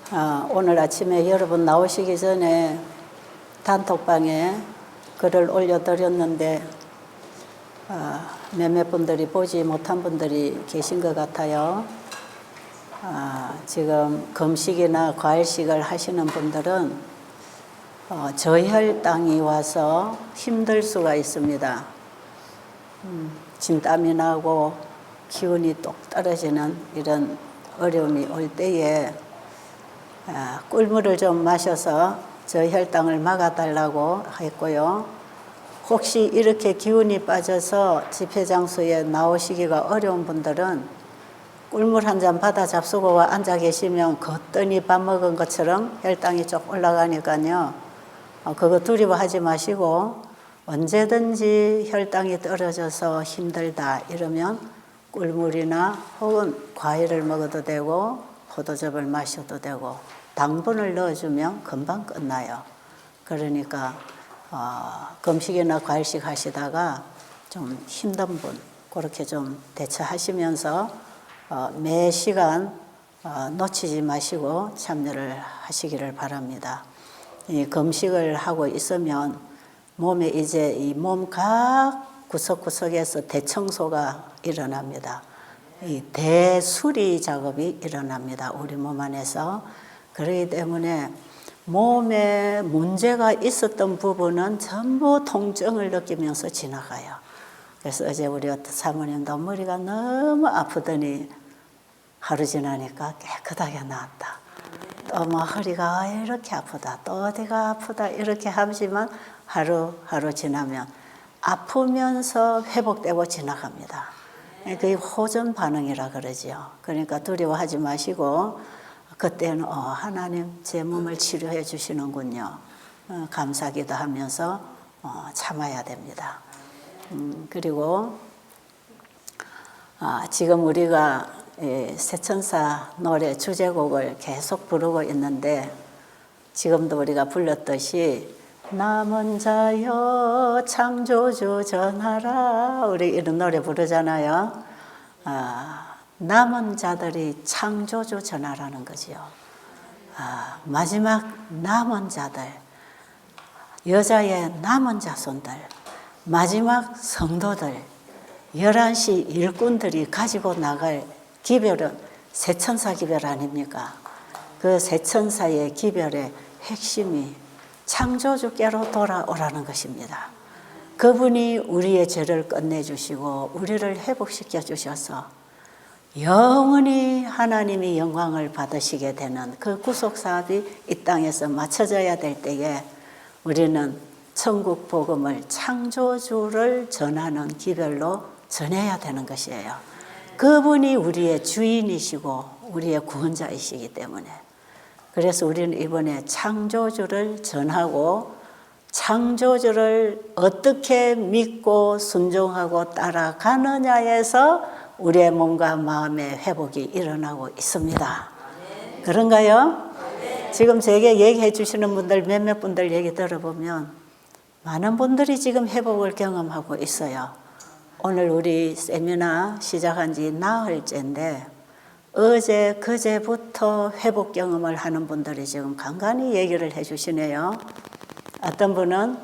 오늘 아침에 여러분 나오시기 전에 단톡방에 글을 올려드렸는데 몇몇 분들이 보지 못한 분들이 계신 것 같아요. 지금 금식이나 과일식을 하시는 분들은 저혈당이 와서 힘들 수가 있습니다. 진땀이 나고 기운이 똑 떨어지는 이런 어려움이 올 때에 꿀물을 좀 마셔서 저혈당을 막아달라고 했고요. 혹시 이렇게 기운이 빠져서 집회장소에 나오시기가 어려운 분들은 꿀물 한 잔 받아 잡수고 앉아 계시면 거뜬히 밥 먹은 것처럼 혈당이 쭉 올라가니까요. 그거 두려워하지 마시고 언제든지 혈당이 떨어져서 힘들다 이러면 꿀물이나 혹은 과일을 먹어도 되고 포도즙을 마셔도 되고 당분을 넣어주면 금방 끝나요. 그러니까 금식이나 과일식 하시다가 좀 힘든 분 그렇게 좀 대처하시면서 매 시간 놓치지 마시고 참여를 하시기를 바랍니다. 이 금식을 하고 있으면 몸에 이제 이 몸 각 구석구석에서 대청소가 일어납니다. 이 대수리 작업이 일어납니다. 우리 몸 안에서. 그렇기 때문에 몸에 문제가 있었던 부분은 전부 통증을 느끼면서 지나가요. 그래서 어제 우리 사모님도 머리가 너무 아프더니 하루 지나니까 깨끗하게 나았다. 또 뭐 허리가 이렇게 아프다. 또 어디가 아프다. 이렇게 하지만 하루 지나면 아프면서 회복되고 지나갑니다. 그게 호전 반응이라 그러죠. 그러니까 두려워하지 마시고 그때는 하나님 제 몸을 치료해 주시는군요. 감사기도 하면서 참아야 됩니다. 그리고 지금 우리가 새천사 노래 주제곡을 계속 부르고 있는데 지금도 우리가 불렀듯이 남은 자여 창조주 전하라 우리 이런 노래 부르잖아요. 남은 자들이 창조주 전하라는 거지요. 마지막 남은 자들, 여자의 남은 자손들, 마지막 성도들, 11시 일꾼들이 가지고 나갈 기별은 새천사 기별 아닙니까? 그 새천사의 기별의 핵심이 창조주께로 돌아오라는 것입니다. 그분이 우리의 죄를 끝내주시고 우리를 회복시켜 주셔서 영원히 하나님이 영광을 받으시게 되는 그 구속사업이 이 땅에서 맞춰져야 될 때에 우리는 천국 복음을 창조주를 전하는 기별로 전해야 되는 것이에요. 그분이 우리의 주인이시고 우리의 구원자이시기 때문에 그래서 우리는 이번에 창조주를 전하고 창조주를 어떻게 믿고 순종하고 따라가느냐에서 우리의 몸과 마음의 회복이 일어나고 있습니다. 그런가요? 지금 제게 얘기해 주시는 분들 몇몇 분들 얘기 들어보면 많은 분들이 지금 회복을 경험하고 있어요. 오늘 우리 세미나 시작한 지 나흘째인데 어제 그제부터 회복 경험을 하는 분들이 지금 간간히 얘기를 해 주시네요. 어떤 분은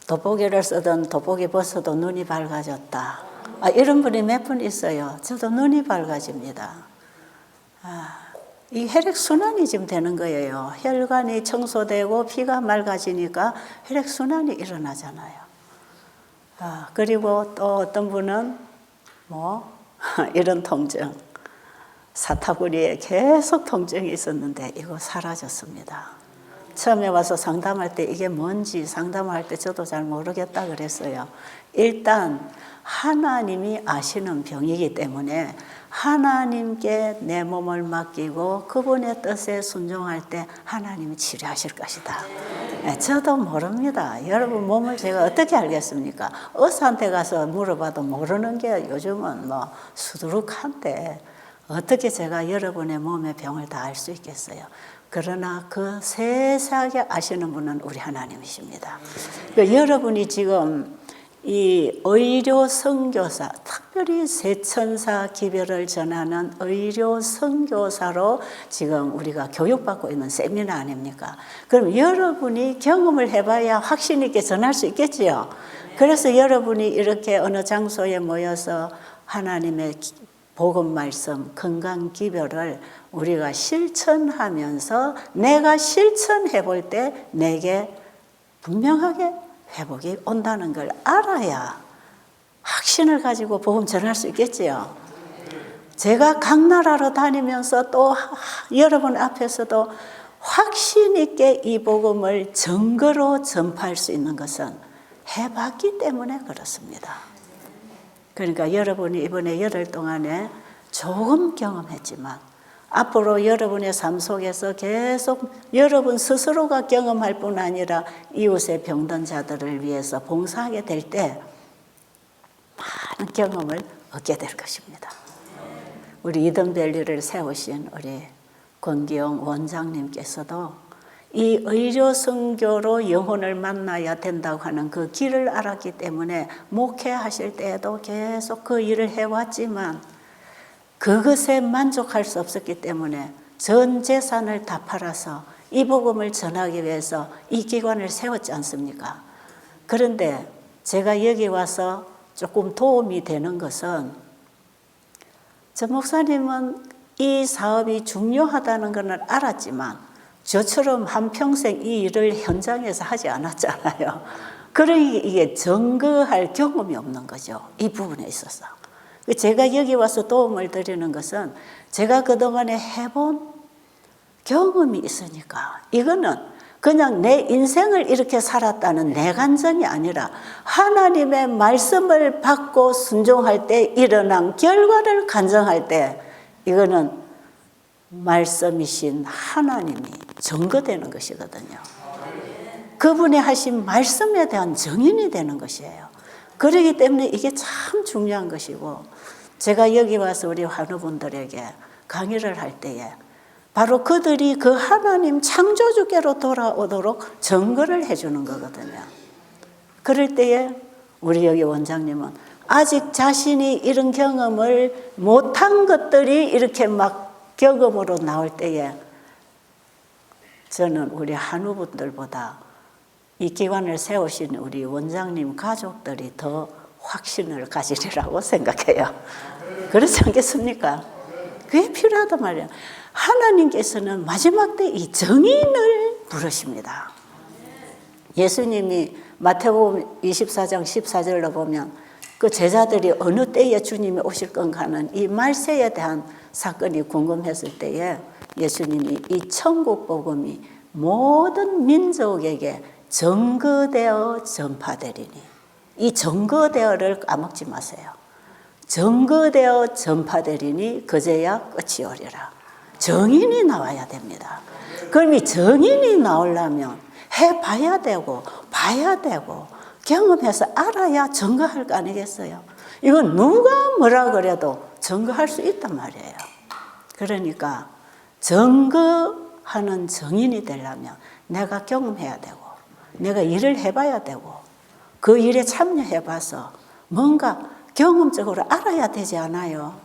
돋보기를 쓰던 돋보기 벗어도 눈이 밝아졌다. 이런 분이 몇 분 있어요. 저도 눈이 밝아집니다. 이 혈액순환이 지금 되는 거예요. 혈관이 청소되고 피가 맑아지니까 혈액순환이 일어나잖아요. 그리고 또 어떤 분은 이런 통증. 사타구니에 계속 통증이 있었는데 이거 사라졌습니다. 처음에 와서 상담할 때 이게 뭔지 상담할 때 저도 잘 모르겠다 그랬어요. 일단 하나님이 아시는 병이기 때문에 하나님께 내 몸을 맡기고 그분의 뜻에 순종할 때 하나님이 치료하실 것이다. 저도 모릅니다. 여러분 몸을 제가 어떻게 알겠습니까? 의사한테 가서 물어봐도 모르는 게 요즘은 수두룩한데 어떻게 제가 여러분의 몸의 병을 다 알 수 있겠어요? 그러나 그 세세하게 아시는 분은 우리 하나님이십니다. 여러분이 지금 이 의료 선교사, 특별히 세천사 기별을 전하는 의료 선교사로 지금 우리가 교육받고 있는 세미나 아닙니까? 그럼 여러분이 경험을 해봐야 확신 있게 전할 수 있겠지요. 그래서 여러분이 이렇게 어느 장소에 모여서 하나님의 복음 말씀, 건강 기별을 우리가 실천하면서 내가 실천해 볼 때 내게 분명하게 회복이 온다는 걸 알아야 확신을 가지고 복음 전할 수 있겠지요. 제가 각 나라로 다니면서 또 여러분 앞에서도 확신 있게 이 복음을 증거로 전파할 수 있는 것은 해봤기 때문에 그렇습니다. 그러니까 여러분이 이번에 열흘 동안에 조금 경험했지만 앞으로 여러분의 삶 속에서 계속 여러분 스스로가 경험할 뿐 아니라 이웃의 병든 자들을 위해서 봉사하게 될 때 많은 경험을 얻게 될 것입니다. 우리 이든밸리를 세우신 우리 권기영 원장님께서도 이 의료 선교로 영혼을 만나야 된다고 하는 그 길을 알았기 때문에 목회하실 때에도 계속 그 일을 해왔지만 그것에 만족할 수 없었기 때문에 전 재산을 다 팔아서 이 복음을 전하기 위해서 이 기관을 세웠지 않습니까? 그런데 제가 여기 와서 조금 도움이 되는 것은 저 목사님은 이 사업이 중요하다는 것을 알았지만 저처럼 한평생 이 일을 현장에서 하지 않았잖아요. 그러니 이게 증거할 경험이 없는 거죠. 이 부분에 있어서. 제가 여기 와서 도움을 드리는 것은 제가 그동안에 해본 경험이 있으니까 이거는 그냥 내 인생을 이렇게 살았다는 내 간증이 아니라 하나님의 말씀을 받고 순종할 때 일어난 결과를 간증할 때 이거는 말씀이신 하나님이 증거되는 것이거든요. 그분이 하신 말씀에 대한 증인이 되는 것이에요. 그렇기 때문에 이게 참 중요한 것이고 제가 여기 와서 우리 환우분들에게 강의를 할 때에 바로 그들이 그 하나님 창조주께로 돌아오도록 증거를 해주는 거거든요. 그럴 때에 우리 여기 원장님은 아직 자신이 이런 경험을 못한 것들이 이렇게 막 경험으로 나올 때에 저는 우리 한우분들보다 이 기관을 세우신 우리 원장님 가족들이 더 확신을 가지리라고 생각해요. 그렇지 않겠습니까? 그게 필요하단 말이에요. 하나님께서는 마지막 때 이 정인을 부르십니다. 예수님이 마태복음 24장 14절로 보면 그 제자들이 어느 때에 주님이 오실 건가 하는 이 말세에 대한 사건이 궁금했을 때에 예수님이 이 천국 복음이 모든 민족에게 증거되어 전파되리니 이 증거되어를 까먹지 마세요. 증거되어 전파되리니 그제야 끝이 오리라. 정인이 나와야 됩니다. 그럼 이 정인이 나오려면 해봐야 되고 봐야 되고 경험해서 알아야 증거할 거 아니겠어요? 이건 누가 뭐라 그래도 증거할 수 있단 말이에요. 그러니까 증거하는 정인이 되려면 내가 경험해야 되고 내가 일을 해봐야 되고 그 일에 참여해봐서 뭔가 경험적으로 알아야 되지 않아요?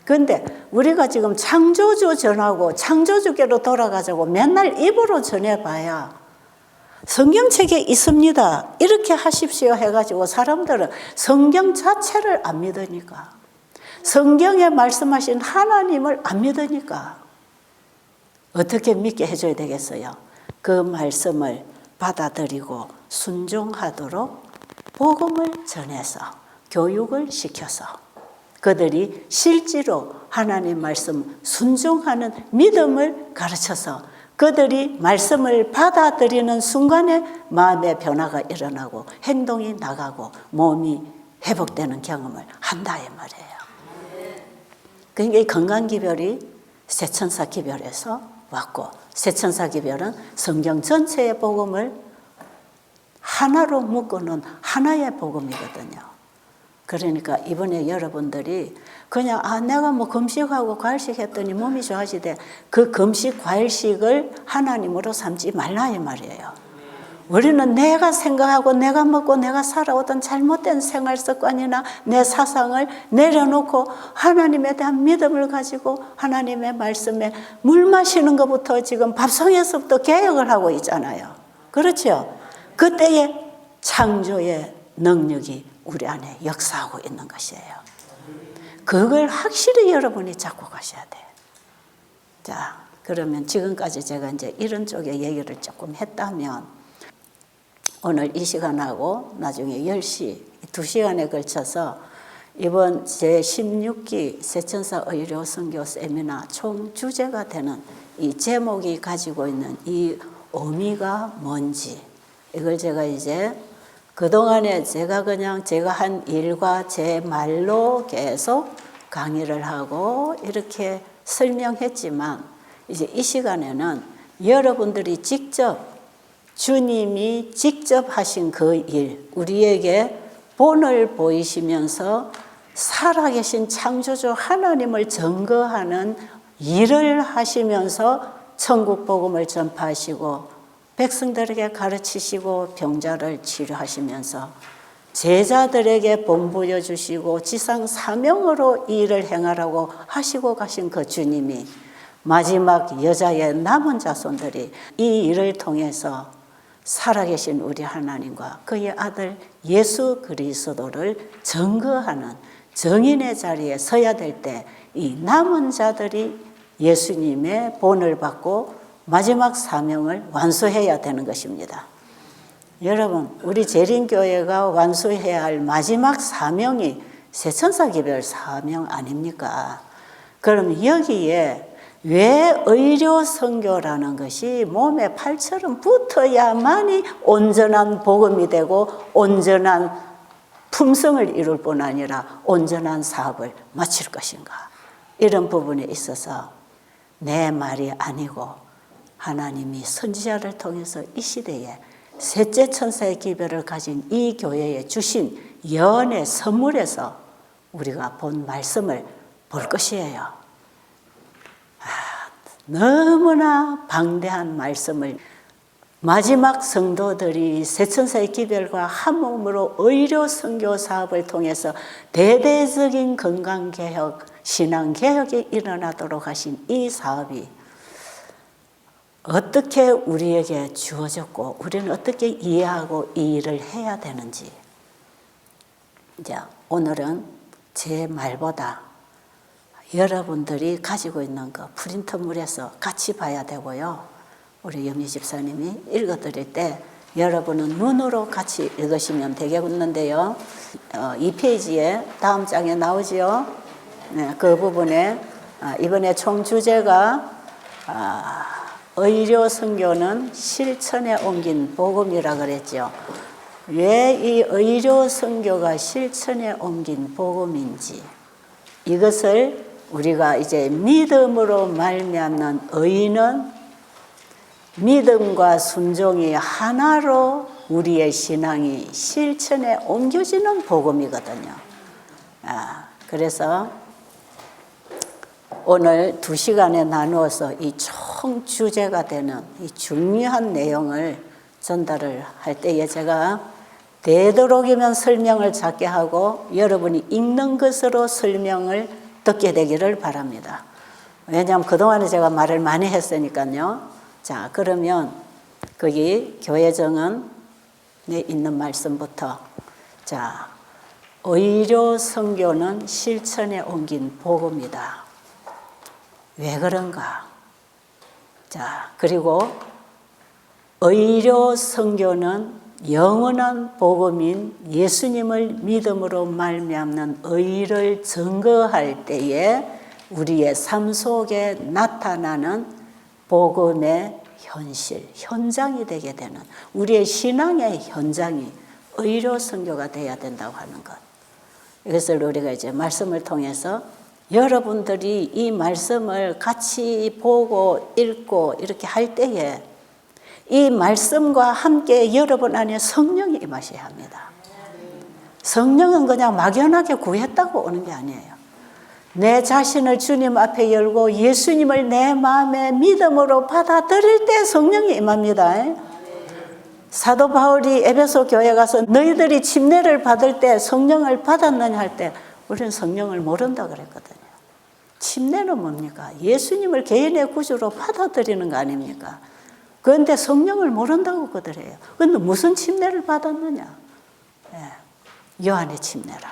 그런데 우리가 지금 창조주 전하고 창조주께로 돌아가자고 맨날 입으로 전해봐야 성경책에 있습니다. 이렇게 하십시오 해가지고 사람들은 성경 자체를 안 믿으니까 성경에 말씀하신 하나님을 안 믿으니까 어떻게 믿게 해줘야 되겠어요? 그 말씀을 받아들이고 순종하도록 복음을 전해서 교육을 시켜서 그들이 실제로 하나님 말씀 순종하는 믿음을 가르쳐서 그들이 말씀을 받아들이는 순간에 마음의 변화가 일어나고 행동이 나가고 몸이 회복되는 경험을 한다 이 말이에요. 그러니까 이 건강기별이 세천사 기별에서 왔고 세천사 기별은 성경 전체의 복음을 하나로 묶어놓은 하나의 복음이거든요. 그러니까 이번에 여러분들이 그냥 내가 뭐 금식하고 과일식 했더니 몸이 좋아지대 그 금식 과일식을 하나님으로 삼지 말라 이 말이에요. 우리는 내가 생각하고 내가 먹고 내가 살아오던 잘못된 생활 습관이나 내 사상을 내려놓고 하나님에 대한 믿음을 가지고 하나님의 말씀에 물 마시는 것부터 지금 밥상에서부터 개혁을 하고 있잖아요. 그렇죠? 그때에 창조의 능력이 우리 안에 역사하고 있는 것이에요. 그걸 확실히 여러분이 잡고 가셔야 돼요. 자, 그러면 지금까지 제가 이제 이런 쪽의 얘기를 조금 했다면 오늘 이 시간하고 나중에 10시 2시간에 걸쳐서 이번 제16기 세천사 의료 선교 세미나 총 주제가 되는 이 제목이 가지고 있는 이 의미가 뭔지 이걸 제가 이제 그동안에 제가 그냥 제가 한 일과 제 말로 계속 강의를 하고 이렇게 설명했지만 이제 이 시간에는 여러분들이 직접 주님이 직접 하신 그 일, 우리에게 본을 보이시면서 살아계신 창조주 하나님을 증거하는 일을 하시면서 천국 복음을 전파하시고 백성들에게 가르치시고 병자를 치료하시면서 제자들에게 본보여 주시고 지상 사명으로 이 일을 행하라고 하시고 가신 그 주님이 마지막 여자의 남은 자손들이 이 일을 통해서 살아계신 우리 하나님과 그의 아들 예수 그리스도를 증거하는 정인의 자리에 서야 될 때 이 남은 자들이 예수님의 본을 받고 마지막 사명을 완수해야 되는 것입니다. 여러분, 우리 재림교회가 완수해야 할 마지막 사명이 세천사 기별 사명 아닙니까? 그럼 여기에 왜 의료 선교라는 것이 몸에 팔처럼 붙어야만이 온전한 복음이 되고 온전한 품성을 이룰 뿐 아니라 온전한 사업을 마칠 것인가? 이런 부분에 있어서 내 말이 아니고 하나님이 선지자를 통해서 이 시대에 셋째 천사의 기별을 가진 이 교회에 주신 연의 선물에서 우리가 본 말씀을 볼 것이에요. 너무나 방대한 말씀을 마지막 성도들이 세천사의 기별과 한 몸으로 의료 선교 사업을 통해서 대대적인 건강개혁, 신앙개혁이 일어나도록 하신 이 사업이 어떻게 우리에게 주어졌고 우리는 어떻게 이해하고 이 일을 해야 되는지 이제 오늘은 제 말보다 여러분들이 가지고 있는 그 프린터물에서 같이 봐야 되고요. 우리 염희 집사님이 읽어드릴 때 여러분은 눈으로 같이 읽으시면 되겠는데요. 2페이지에 다음 장에 나오지요. 네, 그 부분에 이번에 총 주제가 의료 선교는 실천에 옮긴 복음이라 그랬죠. 왜 이 의료 선교가 실천에 옮긴 복음인지 이것을 우리가 이제 믿음으로 말미암는 의는 믿음과 순종이 하나로 우리의 신앙이 실천에 옮겨지는 복음이거든요. 그래서 오늘 2시간에 나누어서 이 총 주제가 되는 이 중요한 내용을 전달을 할 때에 제가 되도록이면 설명을 작게 하고 여러분이 읽는 것으로 설명을 듣게 되기를 바랍니다. 왜냐하면 그동안에 제가 말을 많이 했으니까요. 자, 그러면 거기 교회정언에 있는 말씀부터 자, 의료 선교는 실천에 옮긴 복음이다. 왜 그런가? 자, 그리고 의료 선교는 영원한 복음인 예수님을 믿음으로 말미암는 의를 증거할 때에 우리의 삶 속에 나타나는 복음의 현실, 현장이 되게 되는 우리의 신앙의 현장이 의료 선교가 되어야 된다고 하는 것. 이것을 우리가 이제 말씀을 통해서 여러분들이 이 말씀을 같이 보고 읽고 이렇게 할 때에 이 말씀과 함께 여러분 안에 성령이 임하셔야 합니다. 성령은 그냥 막연하게 구했다고 오는 게 아니에요. 내 자신을 주님 앞에 열고 예수님을 내 마음의 믿음으로 받아들일 때 성령이 임합니다. 사도 바울이 에베소 교회 가서 너희들이 침례를 받을 때 성령을 받았느냐 할 때 우리는 성령을 모른다 그랬거든요. 침례는 뭡니까? 예수님을 개인의 구주로 받아들이는 거 아닙니까? 그런데 성령을 모른다고 그들해요. 그런데 무슨 침례를 받았느냐? 요한의 침례라.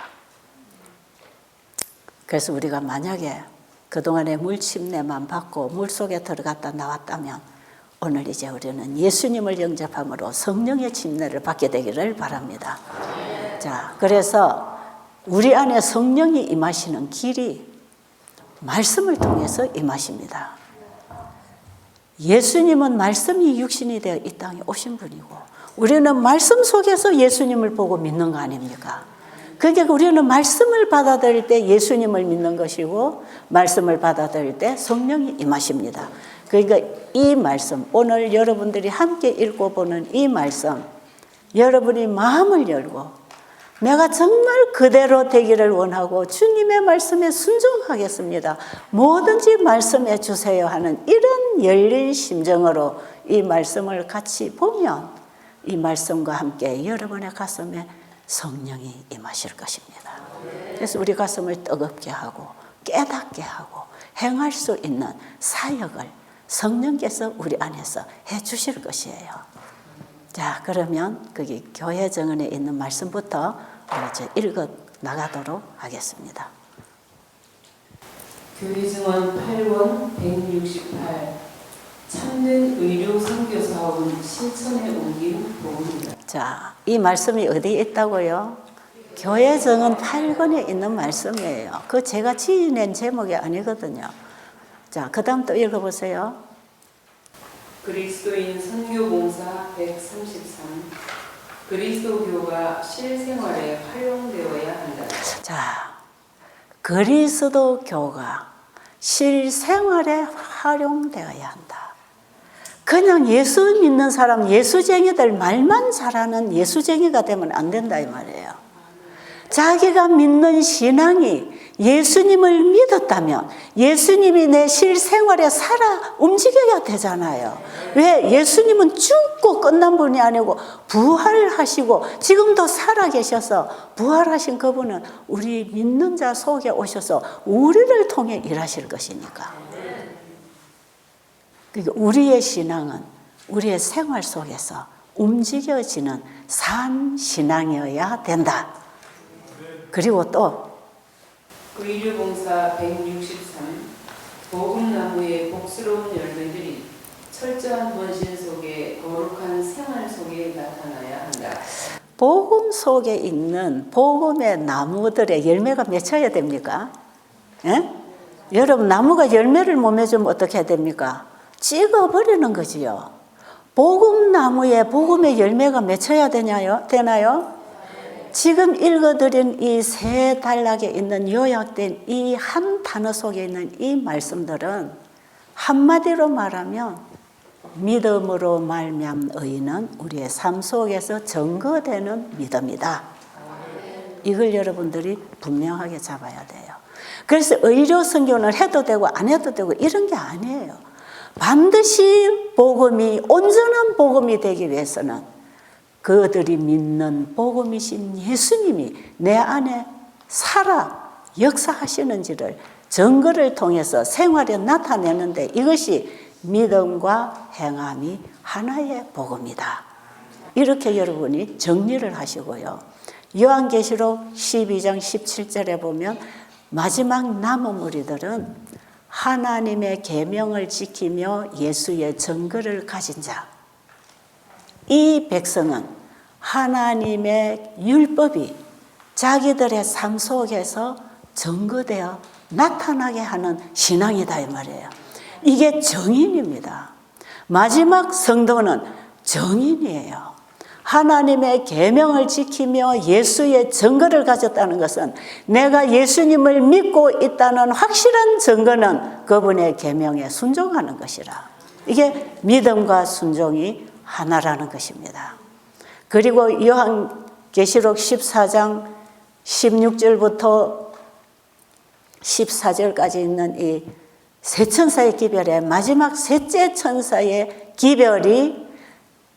그래서 우리가 만약에 그동안에 물 침례만 받고 물속에 들어갔다 나왔다면 오늘 이제 우리는 예수님을 영접함으로 성령의 침례를 받게 되기를 바랍니다. 자, 그래서 우리 안에 성령이 임하시는 길이 말씀을 통해서 임하십니다. 예수님은 말씀이 육신이 되어 이 땅에 오신 분이고 우리는 말씀 속에서 예수님을 보고 믿는 거 아닙니까? 그러니까 우리는 말씀을 받아들일 때 예수님을 믿는 것이고 말씀을 받아들일 때 성령이 임하십니다. 그러니까 이 말씀, 오늘 여러분들이 함께 읽고 보는 이 말씀, 여러분이 마음을 열고 내가 정말 그대로 되기를 원하고 주님의 말씀에 순종하겠습니다. 뭐든지 말씀해 주세요 하는 이런 열린 심정으로 이 말씀을 같이 보면 이 말씀과 함께 여러분의 가슴에 성령이 임하실 것입니다. 그래서 우리 가슴을 뜨겁게 하고 깨닫게 하고 행할 수 있는 사역을 성령께서 우리 안에서 해 주실 것이에요. 자, 그러면 거기 교회 정언에 있는 말씀부터 읽어 나가도록 하겠습니다. 교회 정언 8권 168 참된 의료 선교 사업은 실천에 옮긴 복음이다. 자, 이 말씀이 어디에 있다고요? 교회 정언 8권에 있는 말씀이에요. 그 제가 지어낸 제목이 아니거든요. 자, 그 다음 또 읽어보세요. 그리스도인 선교봉사 133 그리스도교가 실생활에 활용되어야 한다. 자, 그리스도교가 실생활에 활용되어야 한다. 그냥 예수 믿는 사람, 예수쟁이들 말만 잘하는 예수쟁이가 되면 안 된다 이 말이에요. 자기가 믿는 신앙이 예수님을 믿었다면 예수님이 내 실생활에 살아 움직여야 되잖아요. 왜? 예수님은 죽고 끝난 분이 아니고 부활하시고 지금도 살아계셔서 부활하신 그분은 우리 믿는 자 속에 오셔서 우리를 통해 일하실 것이니까. 그러니까 우리의 신앙은 우리의 생활 속에서 움직여지는 산 신앙이어야 된다. 그리고 또 의료봉사 163 복음나무의 복스러운 열매들이 철저한 헌신 속에 거룩한 생활 속에 나타나야 한다. 복음 속에 있는 복음의 나무들의 열매가 맺혀야 됩니까? 예? 여러분 나무가 열매를 못 맺으면 어떻게 해야 됩니까? 찍어버리는 거지요. 복음나무에 복음의 열매가 맺혀야 되나요? 지금 읽어드린 이 세 단락에 있는 요약된 이 한 단어 속에 있는 이 말씀들은 한마디로 말하면 믿음으로 말미암은 의인은 우리의 삶 속에서 증거되는 믿음이다. 이걸 여러분들이 분명하게 잡아야 돼요. 그래서 의료 선교는 해도 되고 안 해도 되고 이런 게 아니에요. 반드시 복음이 온전한 복음이 되기 위해서는 그들이 믿는 복음이신 예수님이 내 안에 살아 역사하시는지를 증거를 통해서 생활에 나타내는데 이것이 믿음과 행함이 하나의 복음이다. 이렇게 여러분이 정리를 하시고요. 요한계시록 12장 17절에 보면 마지막 남은 무리들은 하나님의 계명을 지키며 예수의 증거를 가진 자. 이 백성은 하나님의 율법이 자기들의 삶 속에서 증거되어 나타나게 하는 신앙이다 이 말이에요. 이게 정인입니다. 마지막 성도는 정인이에요. 하나님의 계명을 지키며 예수의 증거를 가졌다는 것은 내가 예수님을 믿고 있다는 확실한 증거는 그분의 계명에 순종하는 것이라. 이게 믿음과 순종이 하나라는 것입니다. 그리고 요한계시록 14장 16절부터 14절까지 있는 이 세 천사의 기별의 마지막 셋째 천사의 기별이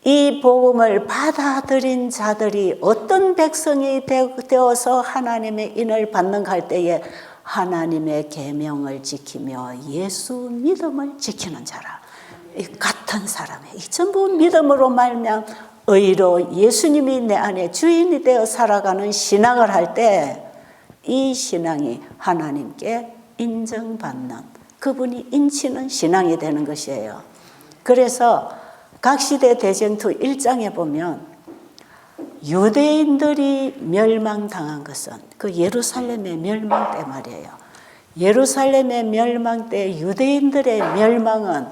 이 복음을 받아들인 자들이 어떤 백성이 되어서 하나님의 인을 받는가 할 때에 하나님의 계명을 지키며 예수 믿음을 지키는 자라. 이 같은 사람이 전부 믿음으로 말미암아 의로 예수님이 내 안에 주인이 되어 살아가는 신앙을 할 때 이 신앙이 하나님께 인정받는, 그분이 인치는 신앙이 되는 것이에요. 그래서 각시대 대쟁투 1장에 보면 유대인들이 멸망당한 것은 그 예루살렘의 멸망 때 말이에요. 예루살렘의 멸망 때 유대인들의 멸망은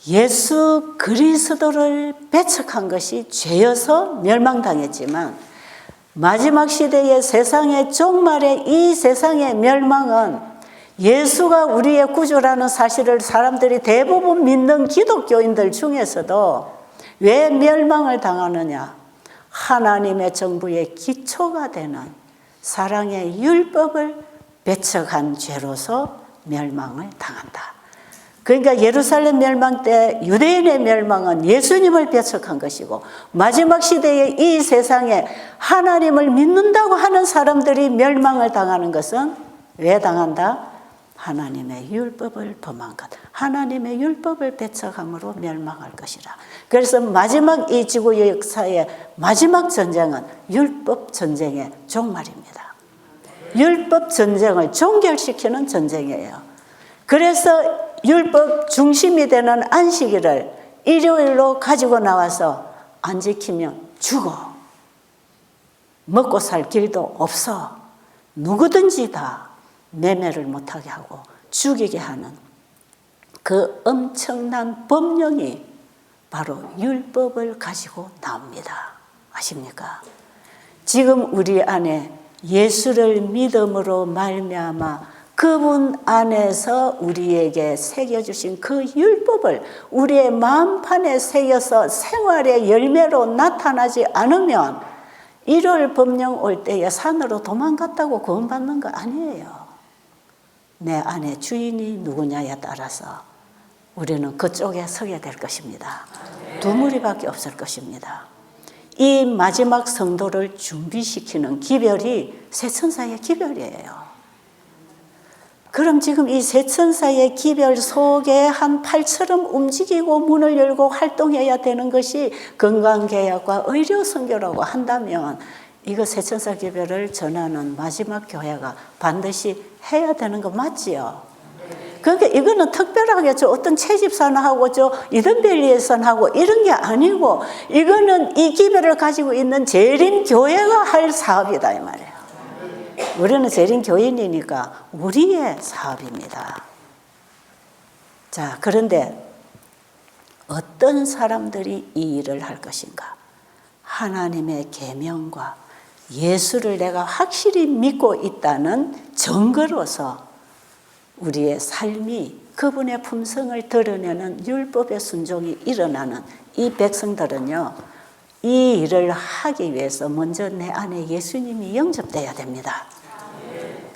예수 그리스도를 배척한 것이 죄여서 멸망당했지만, 마지막 시대의 세상의 종말의 이 세상의 멸망은 예수가 우리의 구주라는 사실을 사람들이 대부분 믿는 기독교인들 중에서도 왜 멸망을 당하느냐? 하나님의 정부의 기초가 되는 사랑의 율법을 배척한 죄로서 멸망을 당한다. 그러니까 예루살렘 멸망 때 유대인의 멸망은 예수님을 배척한 것이고, 마지막 시대의 이 세상에 하나님을 믿는다고 하는 사람들이 멸망을 당하는 것은 왜 당한다? 하나님의 율법을 범한 것, 하나님의 율법을 배척함으로 멸망할 것이라. 그래서 마지막 이 지구의 역사의 마지막 전쟁은 율법 전쟁의 종말입니다. 율법 전쟁을 종결시키는 전쟁이에요. 그래서 율법 중심이 되는 안식일을 일요일로 가지고 나와서 안 지키면 죽어. 먹고 살 길도 없어. 누구든지 다 매매를 못하게 하고 죽이게 하는 그 엄청난 법령이 바로 율법을 가지고 나옵니다. 아십니까? 지금 우리 안에 예수를 믿음으로 말미암아 그분 안에서 우리에게 새겨주신 그 율법을 우리의 마음판에 새겨서 생활의 열매로 나타나지 않으면 1월 법령 올 때에 산으로 도망갔다고 구원받는 거 아니에요. 내 안에 주인이 누구냐에 따라서 우리는 그쪽에 서게 될 것입니다. 두 무리밖에 없을 것입니다. 이 마지막 성도를 준비시키는 기별이 세천사의 기별이에요. 그럼 지금 이 세천사의 기별 속에 한 팔처럼 움직이고 문을 열고 활동해야 되는 것이 건강개혁과 의료선교라고 한다면, 이거 세천사 기별을 전하는 마지막 교회가 반드시 해야 되는 거 맞지요? 그러니까 이거는 특별하게 어떤 채집산하고 이든밸리에서하고 이런 게 아니고, 이거는 이 기별을 가지고 있는 재림교회가 할 사업이다 이 말이에요. 우리는 재림교인이니까 우리의 사업입니다. 자, 그런데 어떤 사람들이 이 일을 할 것인가? 하나님의 계명과 예수를 내가 확실히 믿고 있다는 증거로서 우리의 삶이 그분의 품성을 드러내는 율법의 순종이 일어나는 이 백성들은요, 이 일을 하기 위해서 먼저 내 안에 예수님이 영접돼야 됩니다.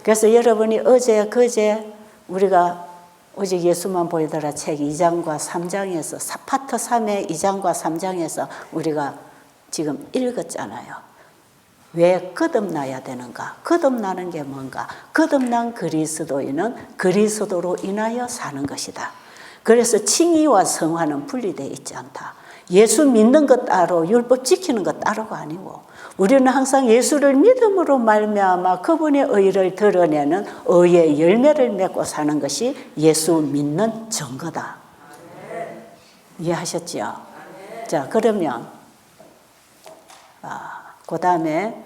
그래서 여러분이 어제 그제 우리가 오직 예수만 보이더라 책 2장과 3장에서 파트 3의 2장과 3장에서 우리가 지금 읽었잖아요. 왜 거듭나야 되는가? 거듭나는 게 뭔가? 거듭난 그리스도인은 그리스도로 인하여 사는 것이다. 그래서 칭의와 성화는 분리되어 있지 않다. 예수 믿는 것 따로 율법 지키는 것 따로가 아니고, 우리는 항상 예수를 믿음으로 말미암아 그분의 의를 드러내는 의의 열매를 맺고 사는 것이 예수 믿는 증거다. 이해하셨죠? 자, 그러면 그 다음에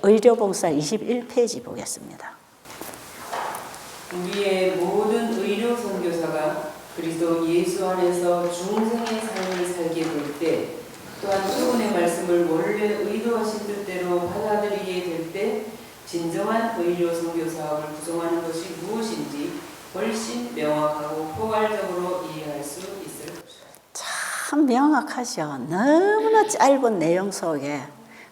의료봉사 21페이지 보겠습니다. 우리의 모든 의료 선교사가 그리스도 예수 안에서 중생의 삶을 살게 될 때, 또한 그분의 말씀을 원래 의도하신 뜻대로 받아들이게 될 때 진정한 의료 선교 사업을 구성하는 것이 무엇인지 훨씬 명확하고 포괄적으로 이해할 수 있을 것입니다. 참 명확하죠. 너무나 짧은 내용 속에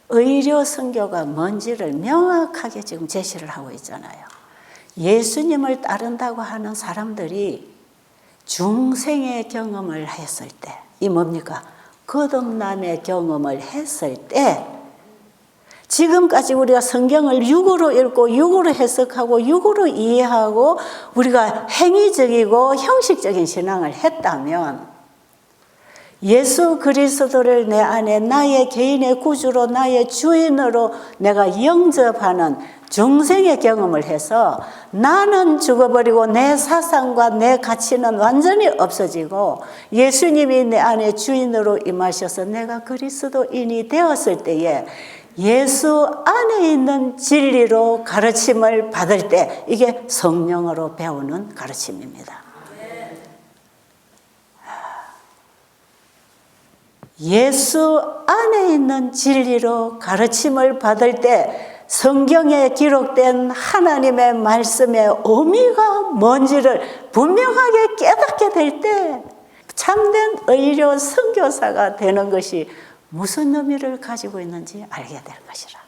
의료 선교가 뭔지를 명확하게 지금 제시를 하고 있잖아요. 예수님을 따른다고 하는 사람들이 중생의 경험을 했을 때, 이 뭡니까? 거듭남의 경험을 했을 때 지금까지 우리가 성경을 육으로 읽고 육으로 해석하고 육으로 이해하고 우리가 행위적이고 형식적인 신앙을 했다면 예수 그리스도를 내 안에 나의 개인의 구주로 나의 주인으로 내가 영접하는 중생의 경험을 해서 나는 죽어버리고 내 사상과 내 가치는 완전히 없어지고 예수님이 내 안에 주인으로 임하셔서 내가 그리스도인이 되었을 때에 예수 안에 있는 진리로 가르침을 받을 때 이게 성령으로 배우는 가르침입니다. 예수 안에 있는 진리로 가르침을 받을 때 성경에 기록된 하나님의 말씀의 의미가 뭔지를 분명하게 깨닫게 될 때 참된 의료 선교사가 되는 것이 무슨 의미를 가지고 있는지 알게 될 것이라.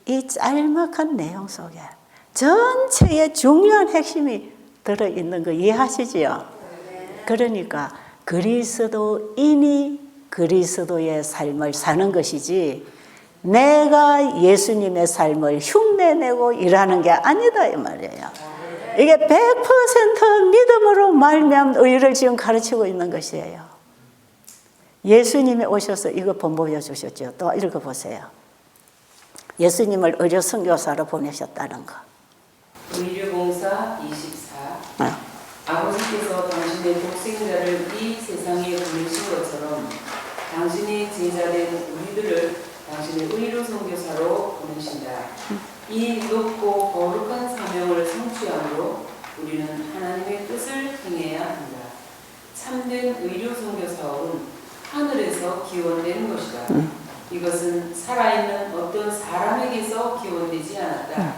이 짤막한 내용 속에 전체의 중요한 핵심이 들어있는 거 이해하시지요? 그러니까 그리스도인이 그리스도의 삶을 사는 것이지 내가 예수님의 삶을 흉내내고 일하는 게 아니다 이 말이에요. 이게 100% 믿음으로 말미암은 의를 지금 가르치고 있는 것이에요. 예수님이 오셔서 이거 본보여 주셨죠. 또 읽어보세요. 예수님을 의료 선교사로 보내셨다는 거. 의료봉사 24. 아버지께서 당신의 독생자를 이 세상에 보내신 것처럼 당신의 제자된 우리들을 당신의 의로 선교사로 보내신다. 이 높고 거룩한 사명을 성취함으로 우리는 하나님의 뜻을 행해야 한다. 참된 의료 선교 사업은 하늘에서 기원되는 것이다. 이것은 살아있는 어떤 사람에게서 기원되지 않았다.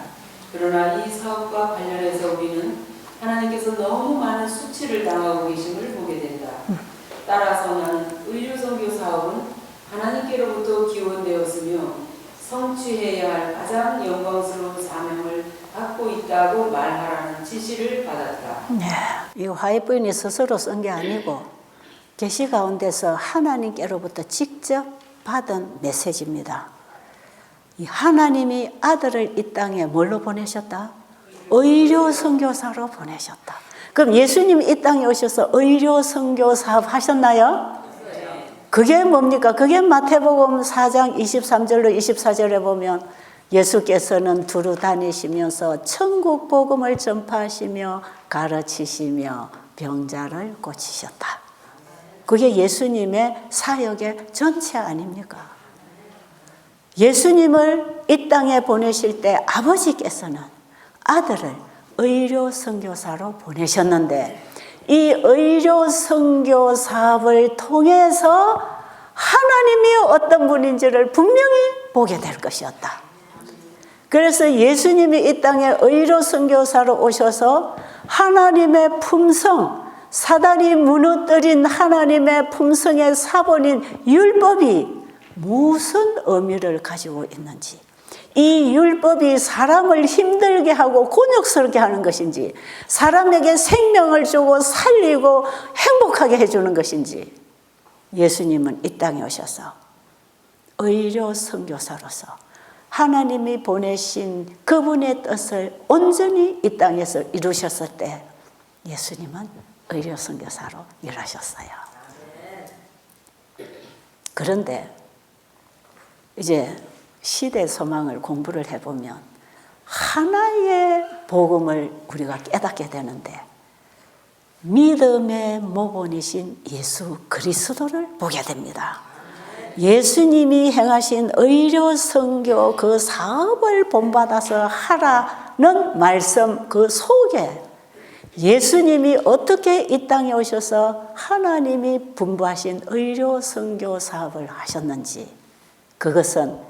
그러나 이 사업과 관련해서 우리는 하나님께서 너무 많은 수치를 당하고 계심을 보게 된다. 따라서 나는 의료 선교 사업은 하나님께로부터 기원되었으며 성취해야 할 가장 영광스러운 사명을 갖고 있다고 말하라는 지시를 받았다. 네, 이 화이부인이 스스로 쓴 게 아니고 계시 가운데서 하나님께로부터 직접 받은 메시지입니다. 이 하나님이 아들을 이 땅에 뭘로 보내셨다? 의료 선교사로 보내셨다. 그럼 예수님이 이 땅에 오셔서 의료 선교 사업 하셨나요? 그게 뭡니까? 그게 마태복음 4장 23절로 24절에 보면 예수께서는 두루 다니시면서 천국 복음을 전파하시며 가르치시며 병자를 고치셨다. 그게 예수님의 사역의 전체 아닙니까? 예수님을 이 땅에 보내실 때 아버지께서는 아들을 의료 선교사로 보내셨는데 이 의료 선교 사업을 통해서 하나님이 어떤 분인지를 분명히 보게 될 것이었다. 그래서 예수님이 이 땅에 의료 선교사로 오셔서 하나님의 품성, 사단이 무너뜨린 하나님의 품성의 사본인 율법이 무슨 의미를 가지고 있는지, 이 율법이 사람을 힘들게 하고 곤욕스럽게 하는 것인지, 사람에게 생명을 주고 살리고 행복하게 해주는 것인지, 예수님은 이 땅에 오셔서 의료 선교사로서 하나님이 보내신 그분의 뜻을 온전히 이 땅에서 이루셨을 때 예수님은 의료 선교사로 일하셨어요. 그런데 이제 시대 소망을 공부를 해보면 하나의 복음을 우리가 깨닫게 되는데 믿음의 모본이신 예수 그리스도를 보게 됩니다. 예수님이 행하신 의료 선교 그 사업을 본받아서 하라는 말씀 그 속에 예수님이 어떻게 이 땅에 오셔서 하나님이 분부하신 의료 선교 사업을 하셨는지, 그것은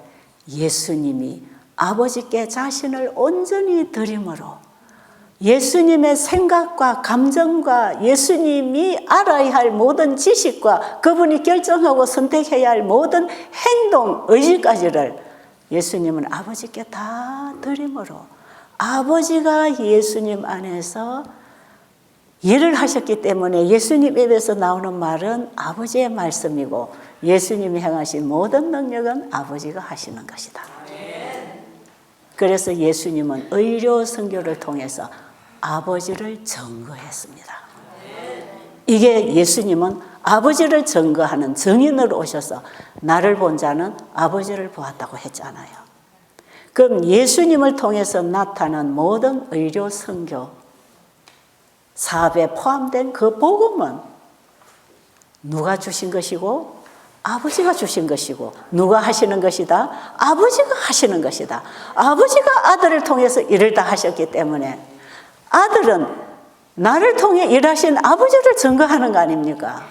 예수님이 아버지께 자신을 온전히 드림으로 예수님의 생각과 감정과 예수님이 알아야 할 모든 지식과 그분이 결정하고 선택해야 할 모든 행동, 의지까지를 예수님은 아버지께 다 드림으로 아버지가 예수님 안에서 일을 하셨기 때문에 예수님 입에서 나오는 말은 아버지의 말씀이고 예수님이 행하신 모든 능력은 아버지가 하시는 것이다. 그래서 예수님은 의료 선교를 통해서 아버지를 증거했습니다. 이게 예수님은 아버지를 증거하는 증인으로 오셔서 나를 본 자는 아버지를 보았다고 했잖아요. 그럼 예수님을 통해서 나타난 모든 의료 선교 사업에 포함된 그 복음은 누가 주신 것이고 아버지가 주신 것이고 누가 하시는 것이다? 아버지가 하시는 것이다. 아버지가 아들을 통해서 일을 다 하셨기 때문에 아들은 나를 통해 일하신 아버지를 증거하는 거 아닙니까?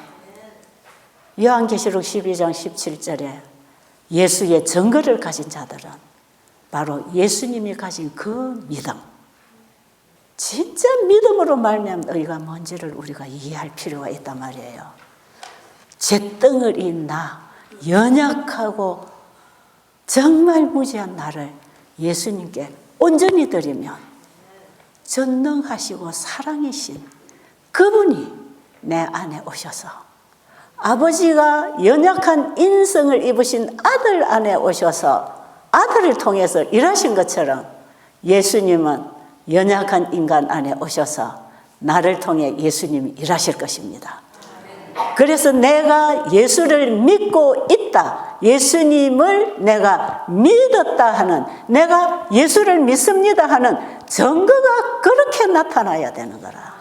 요한계시록 12장 17절에 예수의 증거를 가진 자들은 바로 예수님이 가진 그 믿음, 진짜 믿음으로 말미암은 의가 뭔지를 우리가 이해할 필요가 있단 말이에요. 잿덩어리 나, 연약하고 정말 무지한 나를 예수님께 온전히 드리면 전능하시고 사랑이신 그분이 내 안에 오셔서 아버지가 연약한 인성을 입으신 아들 안에 오셔서 아들을 통해서 일하신 것처럼 예수님은 연약한 인간 안에 오셔서 나를 통해 예수님이 일하실 것입니다. 그래서 내가 예수를 믿고 있다, 예수님을 내가 믿었다 하는, 내가 예수를 믿습니다 하는 증거가 그렇게 나타나야 되는 거라.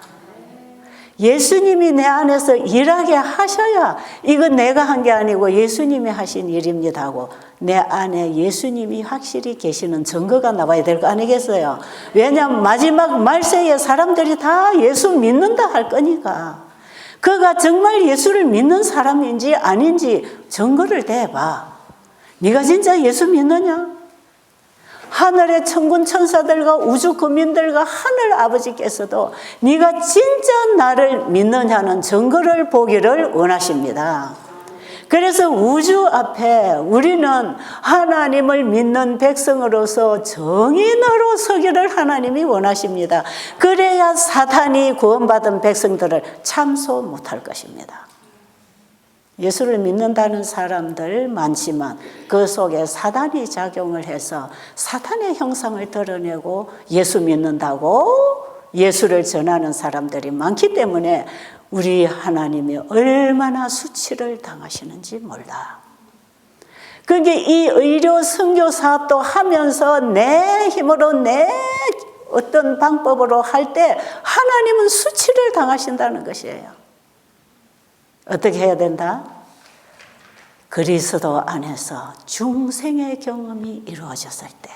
예수님이 내 안에서 일하게 하셔야 이거 내가 한 게 아니고 예수님이 하신 일입니다 하고 내 안에 예수님이 확실히 계시는 증거가 나와야 될 거 아니겠어요? 왜냐하면 마지막 말세에 사람들이 다 예수 믿는다 할 거니까 그가 정말 예수를 믿는 사람인지 아닌지 증거를 대봐. 네가 진짜 예수 믿느냐? 하늘의 천군 천사들과 우주 거민들과 하늘 아버지께서도 네가 진짜 나를 믿느냐는 증거를 보기를 원하십니다. 그래서 우주 앞에 우리는 하나님을 믿는 백성으로서 정인으로 서기를 하나님이 원하십니다. 그래야 사탄이 구원받은 백성들을 참소 못할 것입니다. 예수를 믿는다는 사람들 많지만 그 속에 사단이 작용을 해서 사탄의 형상을 드러내고 예수 믿는다고 예수를 전하는 사람들이 많기 때문에 우리 하나님이 얼마나 수치를 당하시는지 몰라. 그러니까 이 의료 선교 사업도 하면서 내 힘으로 내 어떤 방법으로 할 때 하나님은 수치를 당하신다는 것이에요. 어떻게 해야 된다? 그리스도 안에서 중생의 경험이 이루어졌을 때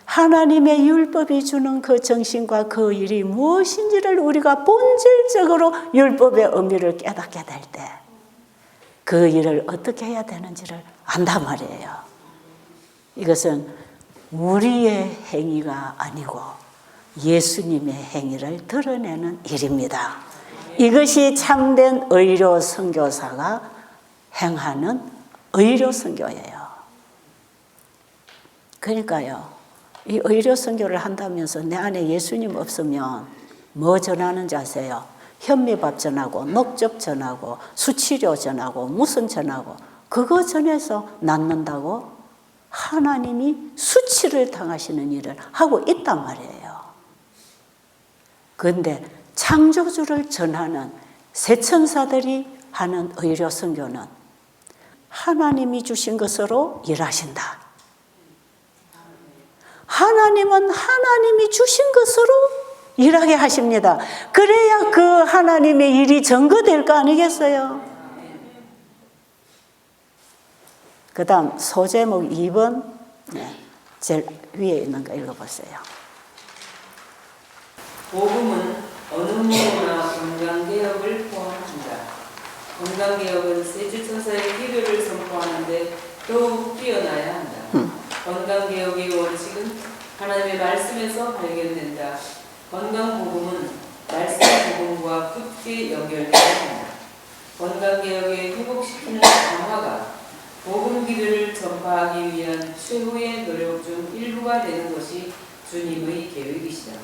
하나님의 율법이 주는 그 정신과 그 일이 무엇인지를 우리가 본질적으로 율법의 의미를 깨닫게 될 때 그 일을 어떻게 해야 되는지를 안단 말이에요. 이것은 우리의 행위가 아니고 예수님의 행위를 드러내는 일입니다. 이것이 참된 의료 선교사가 행하는 의료 선교예요. 그러니까요, 이 의료 선교를 한다면서 내 안에 예수님 없으면 뭐 전하는지 아세요? 현미밥 전하고 녹즙 전하고 수치료 전하고 무슨 전하고 그거 전해서 낫는다고 하나님이 수치를 당하시는 일을 하고 있단 말이에요. 그런데 창조주를 전하는 세천사들이 하는 의료 선교는 하나님이 주신 것으로 일하신다. 하나님은 하나님이 주신 것으로 일하게 하십니다. 그래야 그 하나님의 일이 증거될 거 아니겠어요? 그 다음 소제목 2번 제일 위에 있는 거 읽어보세요. 복음은 어느 무엇이나 건강개혁을 포함한다. 건강개혁은 세주천사의 기별을 선포하는데 더욱 뛰어나야 한다. 건강개혁의 원칙은 하나님의 말씀에서 발견된다. 건강복음은 말씀 복음과 굳게 연결되어야 한다. 건강개혁의 회복시키는 강화가 복음 기별을 전파하기 위한 최후의 노력 중 일부가 되는 것이 주님의 계획이시다.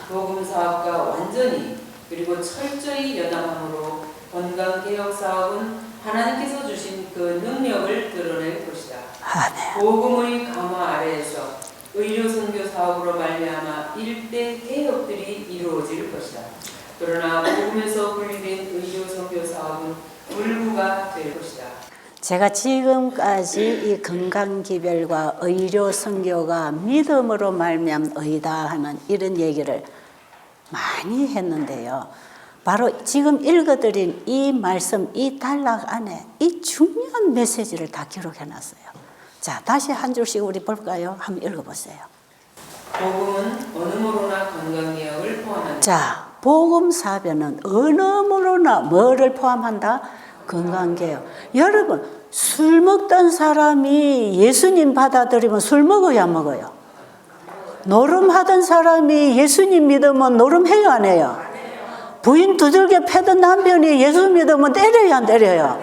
복음 사업과 완전히 그리고 철저히 연합함으로 건강개혁 사업은 하나님께서 주신 그 능력을 드러낼 것이다. 아멘. 복음의 강화 아래에서 의료 선교 사업으로 말미암아 일대 개혁들이 이루어질 것이다. 그러나 복음에서 분리된 의료 선교 사업은 불구가 될 것이다. 제가 지금까지 이 건강기별과 의료 선교가 믿음으로 말미암 의다 하는 이런 얘기를 많이 했는데요. 바로 지금 읽어드린 이 말씀, 이 단락 안에 이 중요한 메시지를 다 기록해놨어요. 자, 다시 한 줄씩 우리 볼까요? 한번 읽어보세요. 복음은 어느 모로나 건강개혁을 포함한다. 자, 복음 사변은 어느 모로나 뭐를 포함한다? 건강개혁. 여러분, 술 먹던 사람이 예수님 받아들이면 술 먹어요, 안 먹어요? 노름하던 사람이 예수님 믿으면 노름해요, 안 해요? 부인 두들겨 패던 남편이 예수 믿으면 때려요, 안 때려요?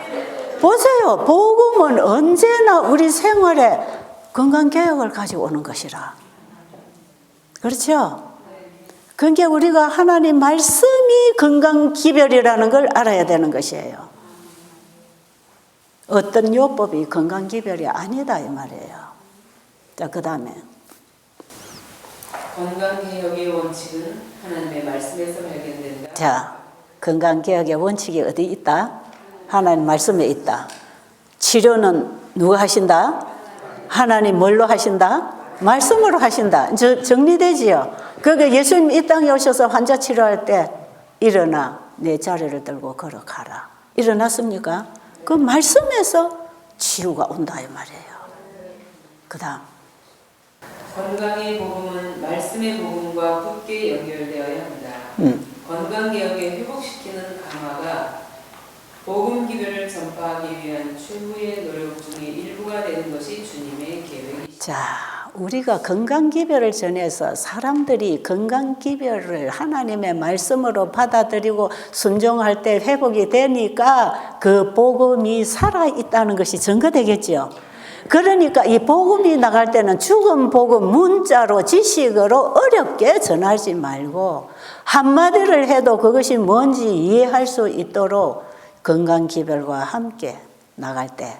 보세요. 복음은 언제나 우리 생활에 건강개혁을 가지고 오는 것이라. 그렇죠? 그러니까 우리가 하나님 말씀이 건강기별이라는 걸 알아야 되는 것이에요. 어떤 요법이 건강기별이 아니다 이 말이에요. 자, 그 다음에 건강개혁의 원칙은 하나님의 말씀에서 발견된다. 자, 건강개혁의 원칙이 어디 있다? 하나님 말씀에 있다. 치료는 누가 하신다? 하나님 뭘로 하신다? 말씀으로 하신다. 정리되지요? 그러니까 예수님 이 땅에 오셔서 환자 치료할 때 일어나 내 자리를 들고 걸어가라. 일어났습니까? 그 말씀에서 치유가 온다 이 말이에요. 그 다음 건강의 복음은 말씀의 복음과 굳게 연결되어야 한다. 건강개혁에 회복시키는 강화가 복음기별을 전파하기 위한 추후의 노력 중의 일부가 되는 것이 주님의 계획이다. 자, 우리가 건강기별을 전해서 사람들이 건강기별을 하나님의 말씀으로 받아들이고 순종할 때 회복이 되니까 그 복음이 살아있다는 것이 증거되겠죠. 그러니까 이 복음이 나갈 때는 죽은 복음 문자로 지식으로 어렵게 전하지 말고 한마디를 해도 그것이 뭔지 이해할 수 있도록 건강기별과 함께 나갈 때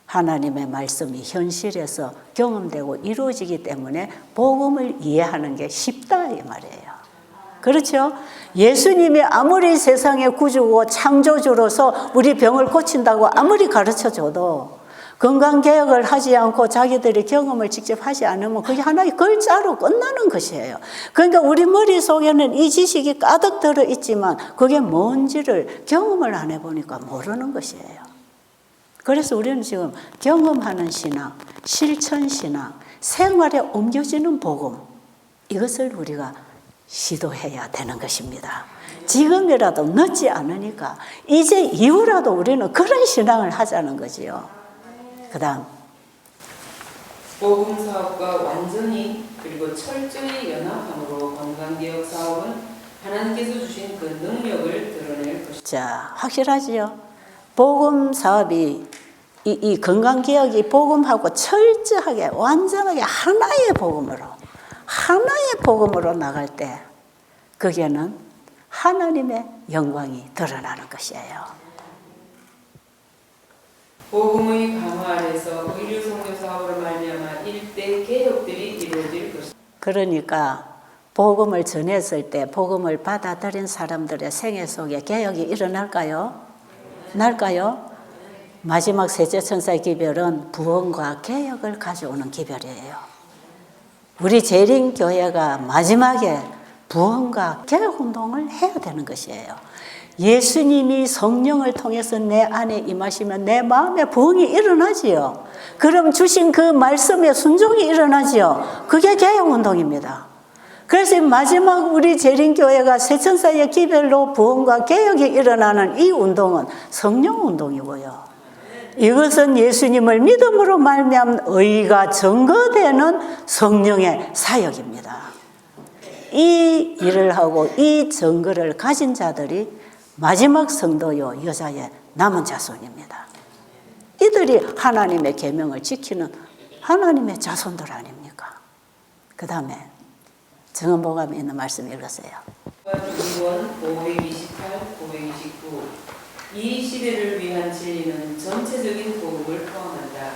하나님의 말씀이 현실에서 경험되고 이루어지기 때문에 복음을 이해하는 게 쉽다 이 말이에요. 그렇죠? 예수님이 아무리 세상의 구주고 창조주로서 우리 병을 고친다고 아무리 가르쳐줘도 건강개혁을 하지 않고 자기들이 경험을 직접 하지 않으면 그게 하나의 글자로 끝나는 것이에요. 그러니까 우리 머릿속에는 이 지식이 가득 들어있지만 그게 뭔지를 경험을 안 해보니까 모르는 것이에요. 그래서 우리는 지금 경험하는 신앙, 실천 신앙, 생활에 옮겨지는 복음, 이것을 우리가 시도해야 되는 것입니다. 지금이라도 늦지 않으니까 이제 이후라도 우리는 그런 신앙을 하자는 거지요. 그 다음 복음 사업과 완전히 그리고 철저히 연합함으로 건강개혁 사업은 하나님께서 주신 그 능력을 드러낼 것이다. 자, 확실하지요? 복음 사업이 이 건강개혁이 복음하고 철저하게 완전하게 하나의 복음으로 나갈 때 거기에는 하나님의 영광이 드러나는 것이에요. 복음의 강화 아래서 의료 선교 사업으로 말미암아 일대 개혁들이 이루어질 것이다. 그러니까 복음을 전했을 때 복음을 받아들인 사람들의 생애 속에 개혁이 일어날까요? 날까요? 마지막 셋째 천사의 기별은 부흥과 개혁을 가져오는 기별이에요. 우리 재림교회가 마지막에 부흥과 개혁운동을 해야 되는 것이에요. 예수님이 성령을 통해서 내 안에 임하시면 내 마음에 부흥이 일어나지요. 그럼 주신 그 말씀에 순종이 일어나지요. 그게 개혁운동입니다. 그래서 마지막 우리 재림교회가 새천사의 기별로 부흥과 개혁이 일어나는 이 운동은 성령운동이고요. 이것은 예수님을 믿음으로 말미암은 의가 증거되는 성령의 사역입니다. 이 일을 하고 이 증거를 가진 자들이 마지막 성도요 여자의 남은 자손입니다. 이들이 하나님의 계명을 지키는 하나님의 자손들 아닙니까? 그 다음에 정언복음에 있는 말씀 읽으세요. 2권 528, 529. 이 시대를 위한 진리는 전체적인 복음을 포함한다.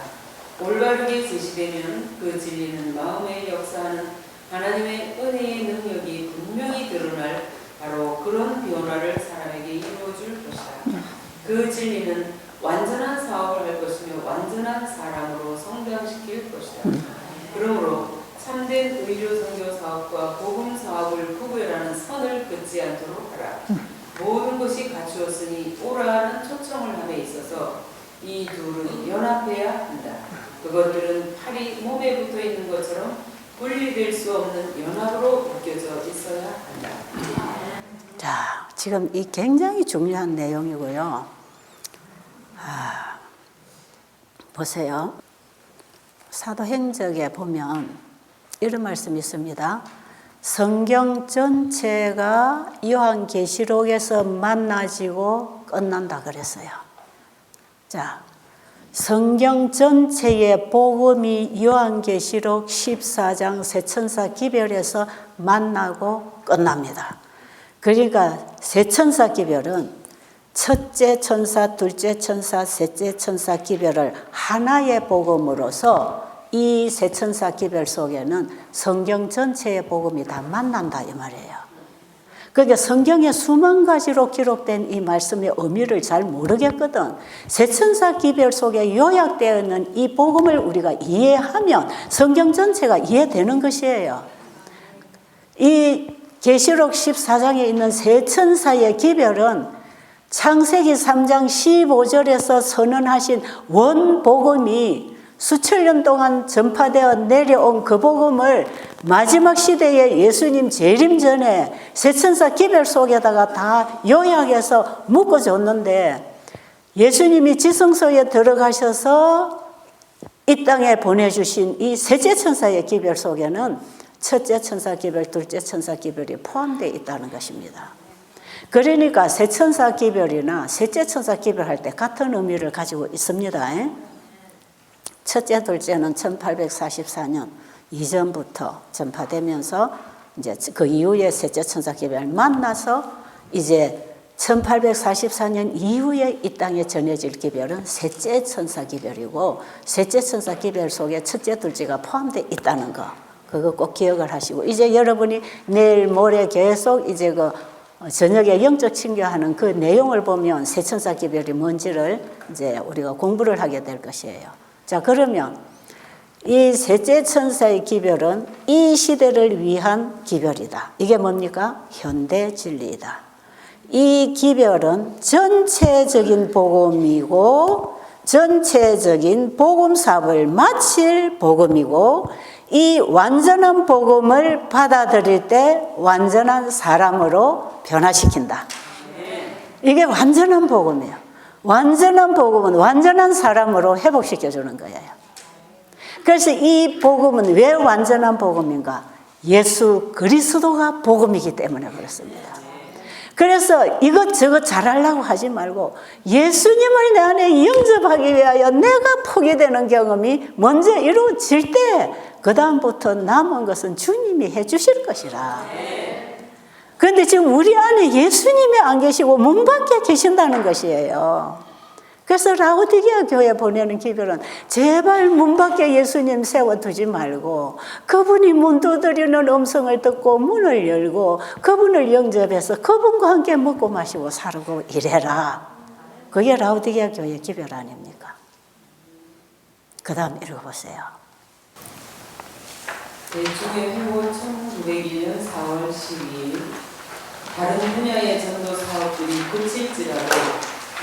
올바르게 제시되면 그 진리는 마음에 역사하는 하나님의 은혜의 능력이 분명히 드러날 바로 그런 변화를 사람에게 이루어줄 것이다. 그 진리는 완전한 사업을 할 것이며 완전한 사람으로 성장시킬 것이다. 그러므로 참된 의료 선교 사업과 복음 사업을 구별하는 선을 긋지 않도록 하라. 모든 것이 갖추었으니 오라는 초청을 함에 있어서 이 둘은 연합해야 한다. 그것들은 팔이 몸에 붙어 있는 것처럼 분리될 수 없는 연합으로 묶여져 있어야 한다. 자, 지금 이 굉장히 중요한 내용이고요. 보세요. 사도행적에 보면 이런 말씀이 있습니다. 성경 전체가 요한계시록에서 만나지고 끝난다 그랬어요. 자, 성경 전체의 복음이 요한계시록 14장 세천사 기별에서 만나고 끝납니다. 그러니까 세천사 기별은 첫째 천사, 둘째 천사, 셋째 천사 기별을 하나의 복음으로서 이 세천사 기별 속에는 성경 전체의 복음이 다 만난다 이 말이에요. 그러니까 성경에 수만 가지로 기록된 이 말씀의 의미를 잘 모르겠거든. 세천사 기별 속에 요약되어 있는 이 복음을 우리가 이해하면 성경 전체가 이해되는 것이에요. 이 계시록 14장에 있는 세천사의 기별은 창세기 3장 15절에서 선언하신 원복음이 수천 년 동안 전파되어 내려온 그 복음을 마지막 시대에 예수님 재림 전에 세천사 기별 속에다가 다 요약해서 묶어줬는데 예수님이 지성소에 들어가셔서 이 땅에 보내주신 이 셋째 천사의 기별 속에는 첫째 천사 기별, 둘째 천사 기별이 포함되어 있다는 것입니다. 그러니까 세 천사 기별이나 셋째 천사 기별 할 때 같은 의미를 가지고 있습니다. 첫째, 둘째는 1844년 이전부터 전파되면서 이제 그 이후에 셋째 천사 기별을 만나서 이제 1844년 이후에 이 땅에 전해질 기별은 셋째 천사 기별이고 셋째 천사 기별 속에 첫째, 둘째가 포함되어 있다는 거. 그거 꼭 기억을 하시고 이제 여러분이 내일 모레 계속 이제 그 저녁에 영적 친교하는 그 내용을 보면 세천사 기별이 뭔지를 이제 우리가 공부를 하게 될 것이에요. 자, 그러면 이 셋째 천사의 기별은 이 시대를 위한 기별이다. 이게 뭡니까? 현대 진리이다. 이 기별은 전체적인 복음이고 전체적인 복음 사업을 마칠 복음이고 이 완전한 복음을 받아들일 때 완전한 사람으로 변화시킨다. 이게 완전한 복음이에요. 완전한 복음은 완전한 사람으로 회복시켜주는 거예요. 그래서 이 복음은 왜 완전한 복음인가? 예수 그리스도가 복음이기 때문에 그렇습니다. 그래서 이것저것 잘하려고 하지 말고 예수님을 내 안에 영접하기 위하여 내가 포기되는 경험이 먼저 이루어질 때 그 다음부터 남은 것은 주님이 해 주실 것이라. 그런데 지금 우리 안에 예수님이 안 계시고 문 밖에 계신다는 것이에요. 그래서 라오디게아 교회 보내는 기별은 제발 문 밖에 예수님 세워두지 말고 그분이 문 두드리는 음성을 듣고 문을 열고 그분을 영접해서 그분과 함께 먹고 마시고 살고 이래라. 그게 라오디게아 교회 기별 아닙니까? 그 다음 읽어보세요. 대중의 회고 1901년 4월 12일 다른 분야의 전도 사업들이 그칠지라도